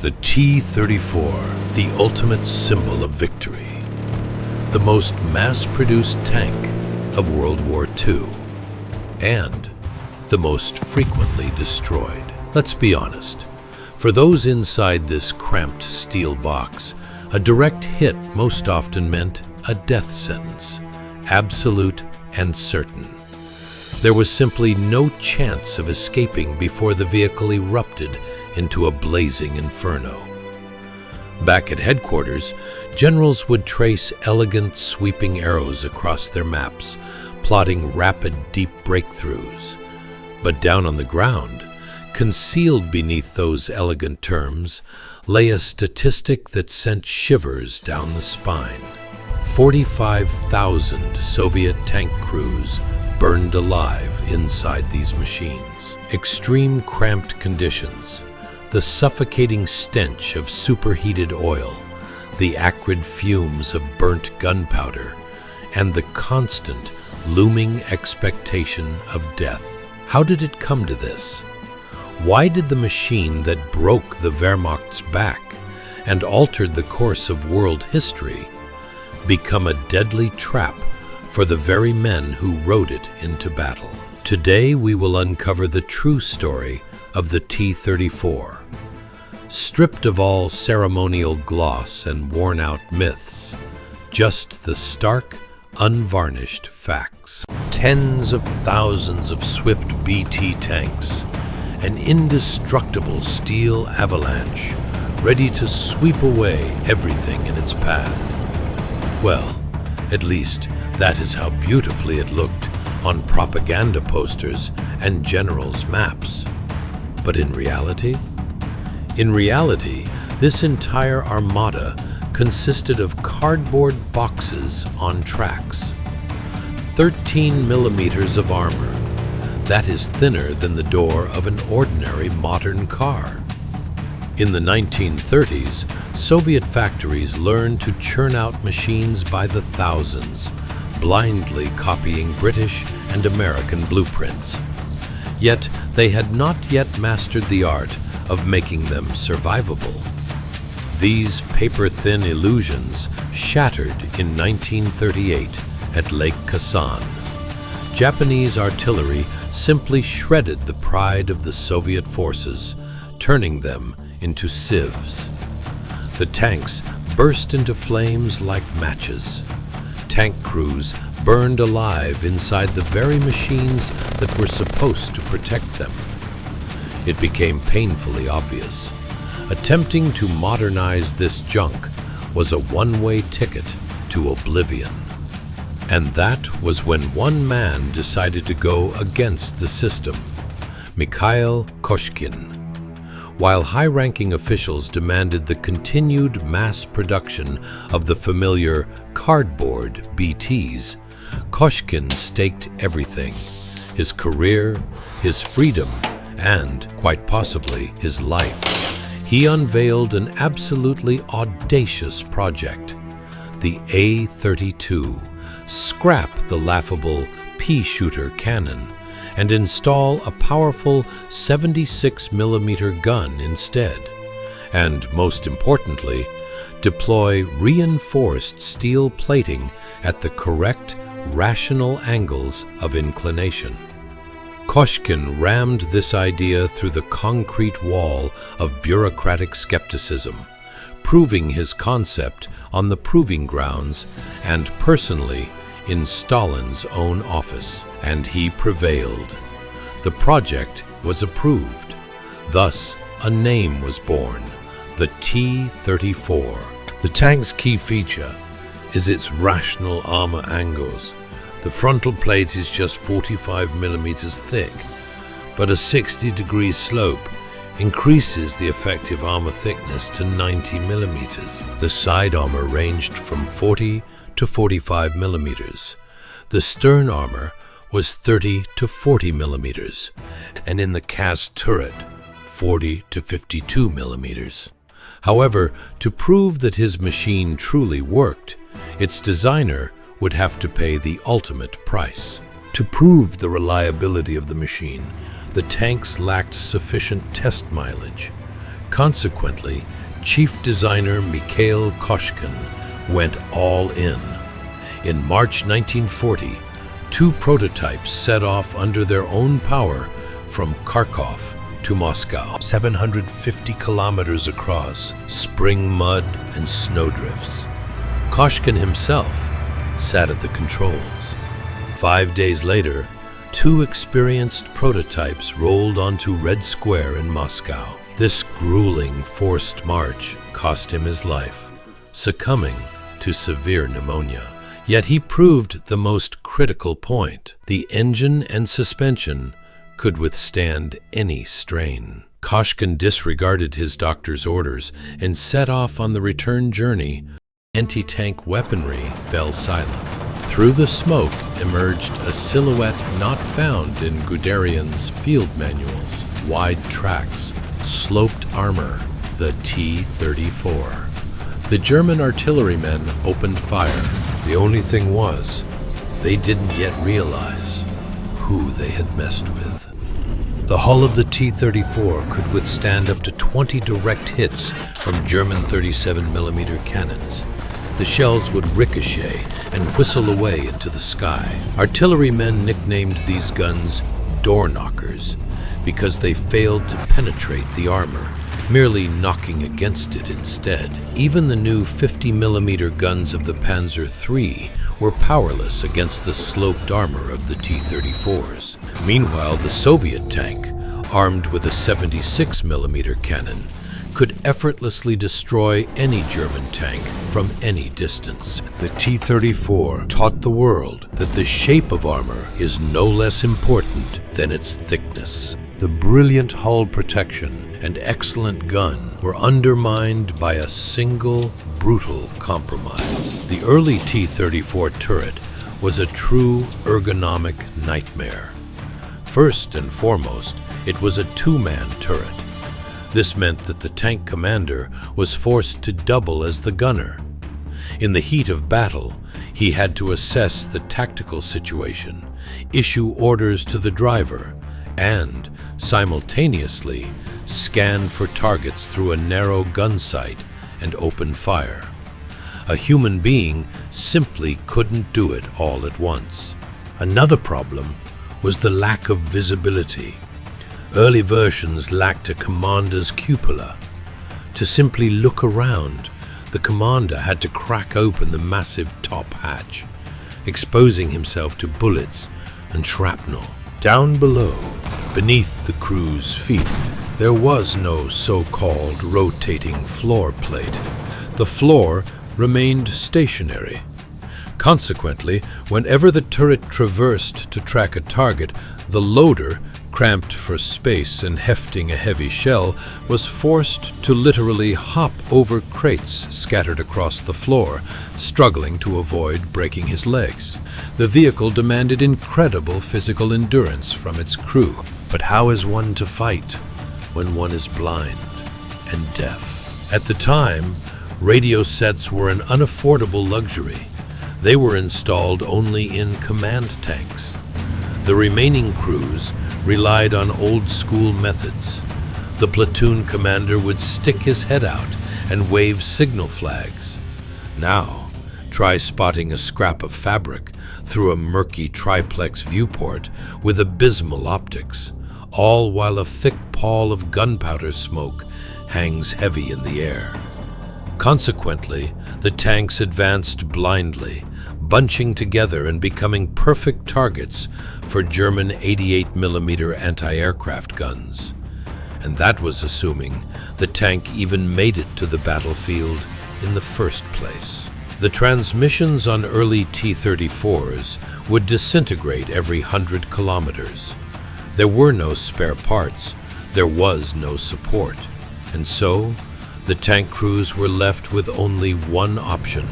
The T-34, the ultimate symbol of victory. The most mass-produced tank of World War II. And the most frequently destroyed. Let's be honest. For those inside this cramped steel box, a direct hit most often meant a death sentence, absolute and certain. There was simply no chance of escaping before the vehicle erupted into a blazing inferno. Back at headquarters, generals would trace elegant sweeping arrows across their maps, plotting rapid, deep breakthroughs. But down on the ground, concealed beneath those elegant terms, lay a statistic that sent shivers down the spine. 45,000 Soviet tank crews burned alive inside these machines. Extreme cramped conditions, the suffocating stench of superheated oil, the acrid fumes of burnt gunpowder, and the constant, looming expectation of death. How did it come to this? Why did the machine that broke the Wehrmacht's back and altered the course of world history become a deadly trap for the very men who rode it into battle? Today we will uncover the true story of the T-34. Stripped of all ceremonial gloss and worn-out myths, just the stark, unvarnished facts. Tens of thousands of swift BT tanks, an indestructible steel avalanche, ready to sweep away everything in its path. Well, at least that is how beautifully it looked on propaganda posters and generals' maps. But in reality? In reality, this entire armada consisted of cardboard boxes on tracks. 13 millimeters of armor. That is thinner than the door of an ordinary modern car. In the 1930s, Soviet factories learned to churn out machines by the thousands, blindly copying British and American blueprints. Yet they had not yet mastered the art of making them survivable. These paper-thin illusions shattered in 1938 at Lake Khasan. Japanese artillery simply shredded the pride of the Soviet forces, turning them into sieves. The tanks burst into flames like matches. Tank crews burned alive inside the very machines that were supposed to protect them. It became painfully obvious. Attempting to modernize this junk was a one-way ticket to oblivion. And that was when one man decided to go against the system, Mikhail Koshkin. While high-ranking officials demanded the continued mass production of the familiar cardboard BTs, Koshkin staked everything: his career, his freedom, and, quite possibly, his life. He unveiled an absolutely audacious project: the A-32. Scrap the laughable pea-shooter cannon and install a powerful 76mm gun instead. And most importantly, deploy reinforced steel plating at the correct, rational angles of inclination. Koshkin rammed this idea through the concrete wall of bureaucratic skepticism, proving his concept on the proving grounds and personally in Stalin's own office. And he prevailed. The project was approved. Thus, a name was born: the T-34. The tank's key feature is its rational armor angles. The frontal plate is just 45 millimeters thick, but a 60-degree slope increases the effective armor thickness to 90 millimeters. The side armor ranged from 40 to 45 millimeters. The stern armor was 30 to 40 millimeters, and in the cast turret, 40 to 52 millimeters. However, to prove that his machine truly worked, its designer would have to pay the ultimate price. To prove the reliability of the machine, the tanks lacked sufficient test mileage. Consequently, chief designer Mikhail Koshkin went all in. In March 1940, 2 prototypes set off under their own power from Kharkov to Moscow, 750 kilometers across spring mud and snowdrifts. Koshkin himself sat at the controls. 5 days later, 2 experienced prototypes rolled onto Red Square in Moscow. This grueling forced march cost him his life, succumbing to severe pneumonia. Yet he proved the most critical point: the engine and suspension could withstand any strain. Koshkin disregarded his doctor's orders and set off on the return journey. Anti-tank weaponry fell silent. Through the smoke emerged a silhouette not found in Guderian's field manuals: wide tracks, sloped armor, the T-34. The German artillerymen opened fire. The only thing was, they didn't yet realize who they had messed with. The hull of the T-34 could withstand up to 20 direct hits from German 37mm cannons. The shells would ricochet and whistle away into the sky. Artillerymen nicknamed these guns door knockers because they failed to penetrate the armor, merely knocking against it instead. Even the new 50mm guns of the Panzer III were powerless against the sloped armor of the T-34s. Meanwhile, the Soviet tank, armed with a 76mm cannon, could effortlessly destroy any German tank from any distance. The T-34 taught the world that the shape of armor is no less important than its thickness. The brilliant hull protection and excellent gun were undermined by a single, brutal compromise. The early T-34 turret was a true ergonomic nightmare. First and foremost, it was a 2-man turret. This meant that the tank commander was forced to double as the gunner. In the heat of battle, he had to assess the tactical situation, issue orders to the driver, and, simultaneously, scan for targets through a narrow gun sight and open fire. A human being simply couldn't do it all at once. Another problem was the lack of visibility. Early versions lacked a commander's cupola. To simply look around, the commander had to crack open the massive top hatch, exposing himself to bullets and shrapnel. Down below, beneath the crew's feet, there was no so-called rotating floor plate. The floor remained stationary. Consequently, whenever the turret traversed to track a target, the loader, cramped for space and hefting a heavy shell, was forced to literally hop over crates scattered across the floor, struggling to avoid breaking his legs. The vehicle demanded incredible physical endurance from its crew. But how is one to fight when one is blind and deaf? At the time, radio sets were an unaffordable luxury. They were installed only in command tanks. The remaining crews relied on old-school methods. The platoon commander would stick his head out and wave signal flags. Now, try spotting a scrap of fabric through a murky triplex viewport with abysmal optics, all while a thick pall of gunpowder smoke hangs heavy in the air. Consequently, the tanks advanced blindly, bunching together and becoming perfect targets for German 88mm anti-aircraft guns. And that was assuming the tank even made it to the battlefield in the first place. The transmissions on early T-34s would disintegrate every 100 kilometers. There were no spare parts, there was no support, and so the tank crews were left with only one option.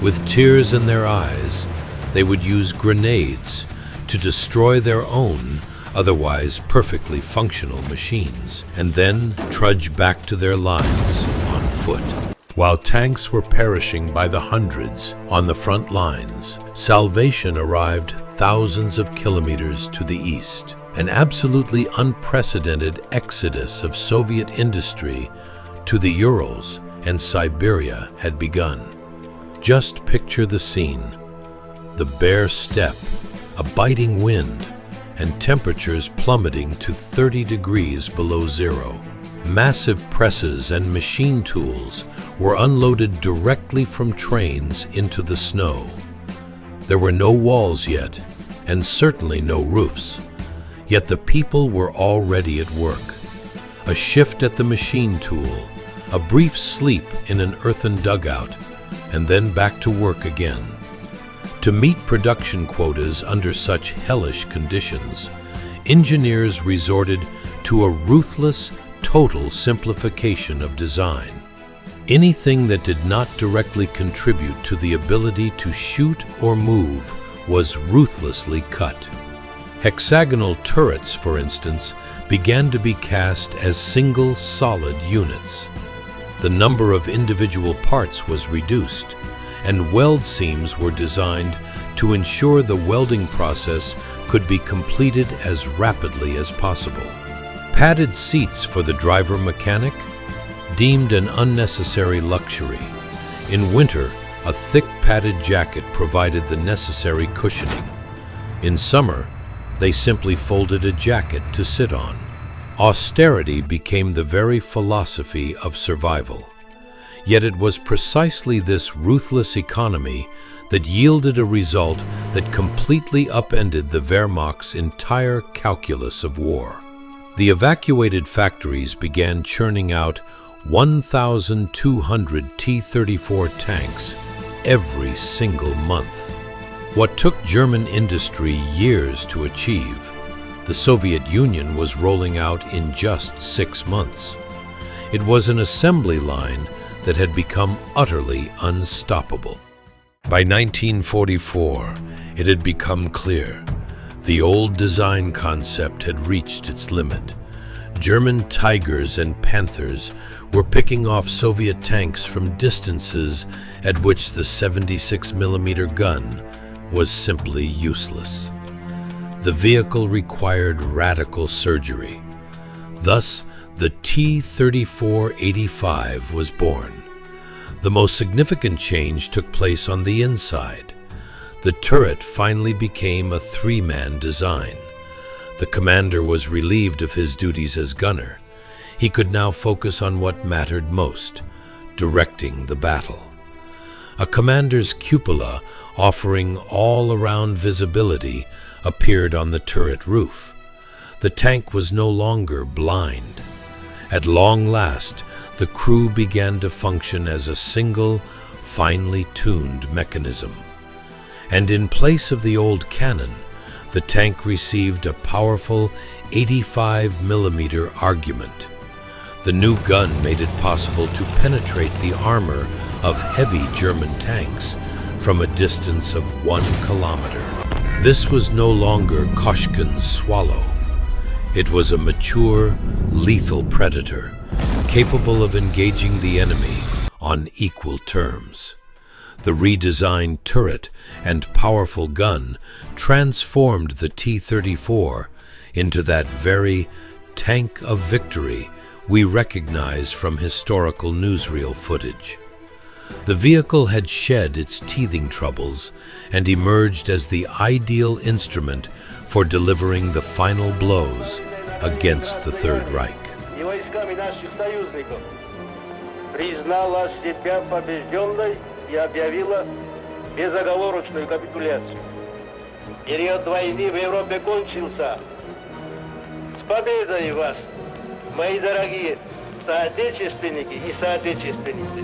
With tears in their eyes, they would use grenades to destroy their own, otherwise perfectly functional machines, and then trudge back to their lines on foot. While tanks were perishing by the hundreds on the front lines, salvation arrived thousands of kilometers to the east. An absolutely unprecedented exodus of Soviet industry to the Urals and Siberia had begun. Just picture the scene: the bare steppe, a biting wind, and temperatures plummeting to 30 degrees below zero. Massive presses and machine tools were unloaded directly from trains into the snow. There were no walls yet, and certainly no roofs. Yet the people were already at work. A shift at the machine tool, a brief sleep in an earthen dugout, and then back to work again. To meet production quotas under such hellish conditions, engineers resorted to a ruthless, total simplification of design. Anything that did not directly contribute to the ability to shoot or move was ruthlessly cut. Hexagonal turrets, for instance, began to be cast as single, solid units. The number of individual parts was reduced, and weld seams were designed to ensure the welding process could be completed as rapidly as possible. Padded seats for the driver mechanic, deemed an unnecessary luxury. In winter, a thick padded jacket provided the necessary cushioning. In summer, they simply folded a jacket to sit on. Austerity became the very philosophy of survival. Yet it was precisely this ruthless economy that yielded a result that completely upended the Wehrmacht's entire calculus of war. The evacuated factories began churning out 1,200 T-34 tanks every single month. What took German industry years to achieve, the Soviet Union was rolling out in just 6 months. It was an assembly line that had become utterly unstoppable. By 1944, it had become clear. The old design concept had reached its limit. German Tigers and Panthers were picking off Soviet tanks from distances at which the 76mm gun was simply useless. The vehicle required radical surgery. Thus, the T-34-85 was born. The most significant change took place on the inside. The turret finally became a three-man design. The commander was relieved of his duties as gunner. He could now focus on what mattered most, directing the battle. A commander's cupola offering all-around visibility appeared on the turret roof. The tank was no longer blind. At long last, the crew began to function as a single, finely tuned mechanism. And in place of the old cannon, the tank received a powerful 85mm argument. The new gun made it possible to penetrate the armor of heavy German tanks from a distance of 1 kilometer. This was no longer Koshkin's Swallow. It was a mature, lethal predator, capable of engaging the enemy on equal terms. The redesigned turret and powerful gun transformed the T-34 into that very tank of victory we recognize from historical newsreel footage. The vehicle had shed its teething troubles and emerged as the ideal instrument for delivering the final blows against the Third Reich. Признала себя побежденной и объявила безоговорочную капитуляцию. Период войны в Европе кончился. С победой вас, мои дорогие соотечественники и соотечественницы!